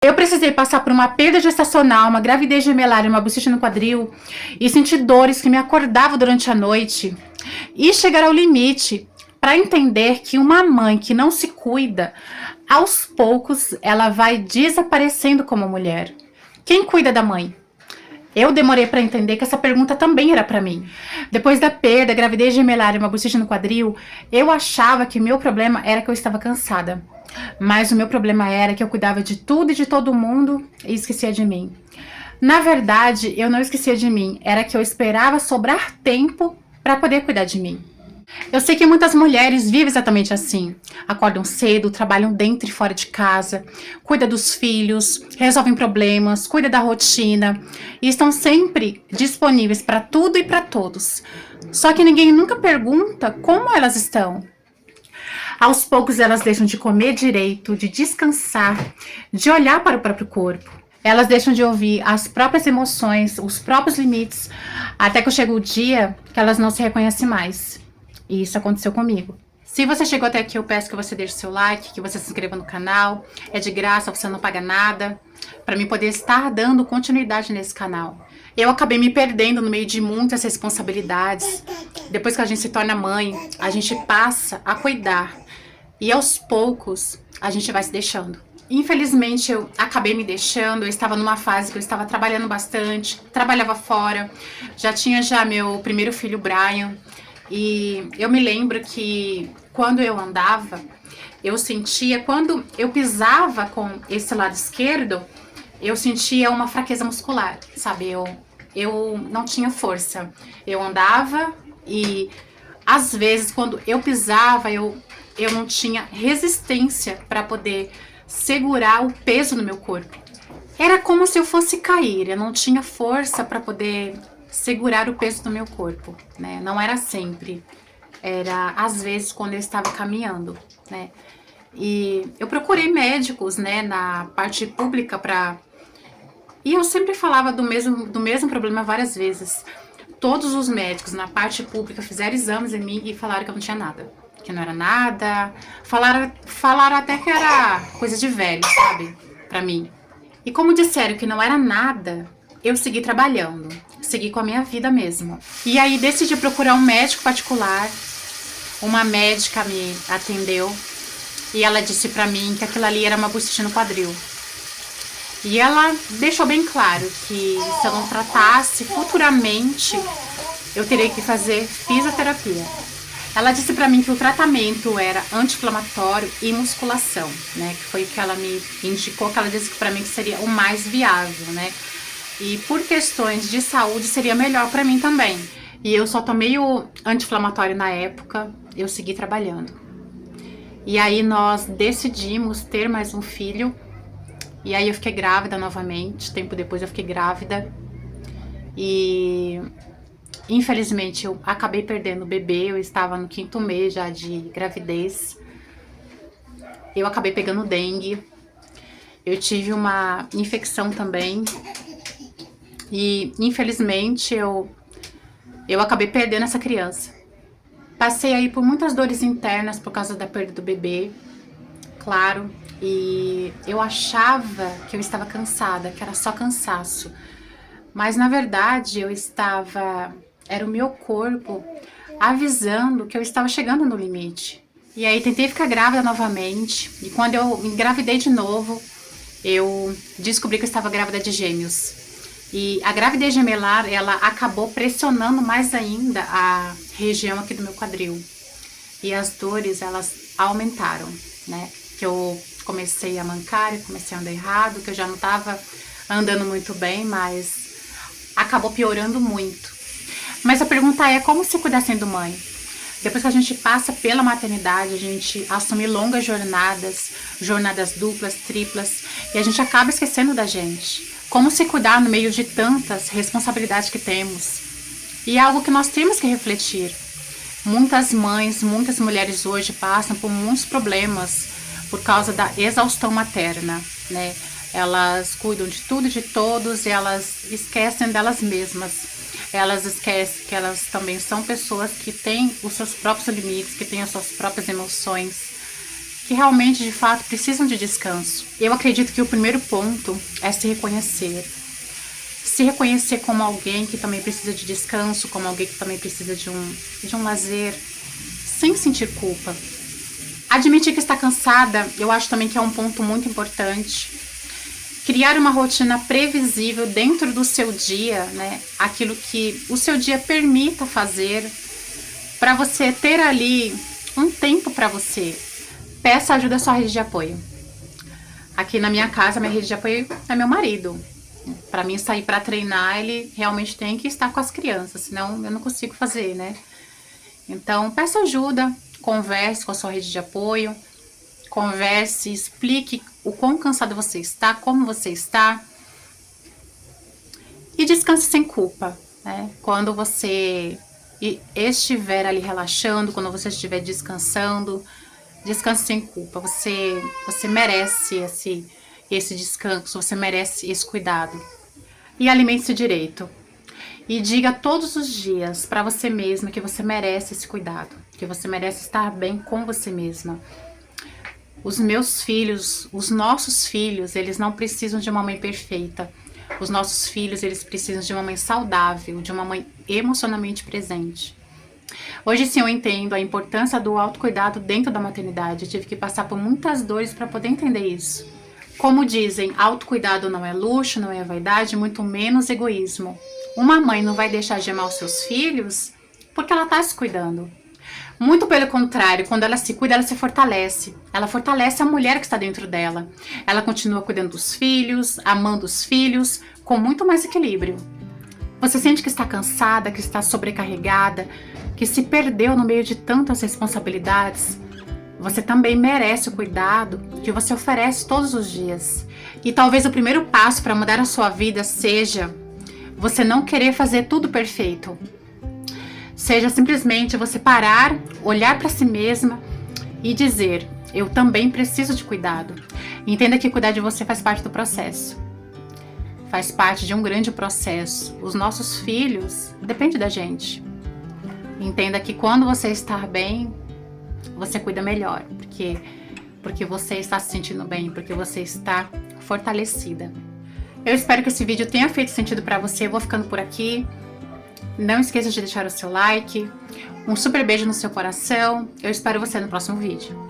Eu precisei passar por uma perda gestacional, uma gravidez gemelar e uma bochecha no quadril e sentir dores que me acordavam durante a noite e chegar ao limite para entender que uma mãe que não se cuida, aos poucos ela vai desaparecendo como mulher. Quem cuida da mãe? Eu demorei para entender que essa pergunta também era para mim. Depois da perda, gravidez gemelar e uma bochecha no quadril, eu achava que meu problema era que eu estava cansada. Mas o meu problema era que eu cuidava de tudo e de todo mundo e esquecia de mim. Na verdade, eu não esquecia de mim, era que eu esperava sobrar tempo para poder cuidar de mim. Eu sei que muitas mulheres vivem exatamente assim. Acordam cedo, trabalham dentro e fora de casa, cuidam dos filhos, resolvem problemas, cuidam da rotina e estão sempre disponíveis para tudo e para todos. Só que ninguém nunca pergunta como elas estão. Aos poucos elas deixam de comer direito, de descansar, de olhar para o próprio corpo. Elas deixam de ouvir as próprias emoções, os próprios limites, até que chega o dia que elas não se reconhecem mais. E isso aconteceu comigo. Se você chegou até aqui, eu peço que você deixe o seu like, que você se inscreva no canal. É de graça, você não paga nada, para mim poder estar dando continuidade nesse canal. Eu acabei me perdendo no meio de muitas responsabilidades. Depois que a gente se torna mãe, a gente passa a cuidar. E aos poucos, a gente vai se deixando. Infelizmente, eu acabei me deixando. Eu estava numa fase que eu estava trabalhando bastante, trabalhava fora. Já tinha meu primeiro filho, Brian. E eu me lembro que quando eu andava, eu sentia, quando eu pisava com esse lado esquerdo, eu sentia uma fraqueza muscular, sabe? Eu não tinha força. Eu andava e às vezes quando eu pisava, eu não tinha resistência para poder segurar o peso no meu corpo. Era como se eu fosse cair, eu não tinha força para poder segurar o peso do meu corpo, né? Não era sempre, era às vezes quando eu estava caminhando, né? E eu procurei médicos, né, na parte pública e eu sempre falava do mesmo problema várias vezes. Todos os médicos na parte pública fizeram exames em mim e falaram que eu não tinha nada, que não era nada. Falaram até que era coisa de velho, sabe? Pra mim. E como disseram que não era nada, eu segui trabalhando, segui com a minha vida mesmo. E aí decidi procurar um médico particular. Uma médica me atendeu e ela disse pra mim que aquilo ali era uma bochecha no quadril. E ela deixou bem claro que se eu não tratasse, futuramente eu teria que fazer fisioterapia. Ela disse pra mim que o tratamento era anti-inflamatório e musculação, né? Que foi o que ela me indicou, que ela disse que pra mim que seria o mais viável, né? E por questões de saúde seria melhor pra mim também. E eu só tomei o anti-inflamatório na época, eu segui trabalhando. E aí nós decidimos ter mais um filho. E aí eu fiquei grávida novamente, tempo depois eu fiquei grávida. E infelizmente eu acabei perdendo o bebê, eu estava no 5º mês já de gravidez. Eu acabei pegando dengue. Eu tive uma infecção também. E infelizmente eu acabei perdendo essa criança. Passei aí por muitas dores internas por causa da perda do bebê, claro. E eu achava que eu estava cansada, que era só cansaço. Mas na verdade era o meu corpo avisando que eu estava chegando no limite. E aí tentei ficar grávida novamente. E quando eu engravidei de novo, eu descobri que eu estava grávida de gêmeos. E a gravidez gemelar, ela acabou pressionando mais ainda a região aqui do meu quadril. E as dores, elas aumentaram, né? Que eu comecei a mancar, eu comecei a andar errado, que eu já não estava andando muito bem, mas acabou piorando muito. Mas a pergunta é, como se cuidar sendo mãe? Depois que a gente passa pela maternidade, a gente assume longas jornadas duplas, triplas, e a gente acaba esquecendo da gente. Como se cuidar no meio de tantas responsabilidades que temos? E é algo que nós temos que refletir. Muitas mães, muitas mulheres hoje passam por muitos problemas por causa da exaustão materna, né? Elas cuidam de tudo e de todos e elas esquecem delas mesmas. Elas esquecem que elas também são pessoas que têm os seus próprios limites, que têm as suas próprias emoções, que realmente, de fato, precisam de descanso. Eu acredito que o primeiro ponto é se reconhecer. Se reconhecer como alguém que também precisa de descanso, como alguém que também precisa de um lazer, sem sentir culpa. Admitir que está cansada, eu acho também que é um ponto muito importante. Criar uma rotina previsível dentro do seu dia, né? Aquilo que o seu dia permita fazer, para você ter ali um tempo para você. Peça ajuda à sua rede de apoio. Aqui na minha casa, minha rede de apoio é meu marido. Para mim sair para treinar, ele realmente tem que estar com as crianças, senão eu não consigo fazer, né? Então, peça ajuda, converse com a sua rede de apoio, converse, explique o quão cansado você está, como você está, e descanse sem culpa, né? Quando você estiver ali relaxando, quando você estiver descansando, descanse sem culpa. Você merece esse descanso, você merece esse cuidado. E alimente-se direito. E diga todos os dias para você mesma que você merece esse cuidado, que você merece estar bem com você mesma. Os meus filhos, os nossos filhos, eles não precisam de uma mãe perfeita. Os nossos filhos, eles precisam de uma mãe saudável, de uma mãe emocionalmente presente. Hoje sim eu entendo a importância do autocuidado dentro da maternidade. Eu tive que passar por muitas dores para poder entender isso. Como dizem, autocuidado não é luxo, não é vaidade, muito menos egoísmo. Uma mãe não vai deixar de amar os seus filhos porque ela está se cuidando. Muito pelo contrário, quando ela se cuida, ela se fortalece. Ela fortalece a mulher que está dentro dela. Ela continua cuidando dos filhos, amando os filhos, com muito mais equilíbrio. Você sente que está cansada, que está sobrecarregada, que se perdeu no meio de tantas responsabilidades? Você também merece o cuidado que você oferece todos os dias. E talvez o primeiro passo para mudar a sua vida seja você não querer fazer tudo perfeito. Seja simplesmente você parar, olhar para si mesma e dizer: eu também preciso de cuidado. Entenda que cuidar de você faz parte do processo. Faz parte de um grande processo. Os nossos filhos dependem da gente. Entenda que quando você está bem, você cuida melhor. Porque você está se sentindo bem, porque você está fortalecida. Eu espero que esse vídeo tenha feito sentido para você. Eu vou ficando por aqui. Não esqueça de deixar o seu like. Um super beijo no seu coração. Eu espero você no próximo vídeo.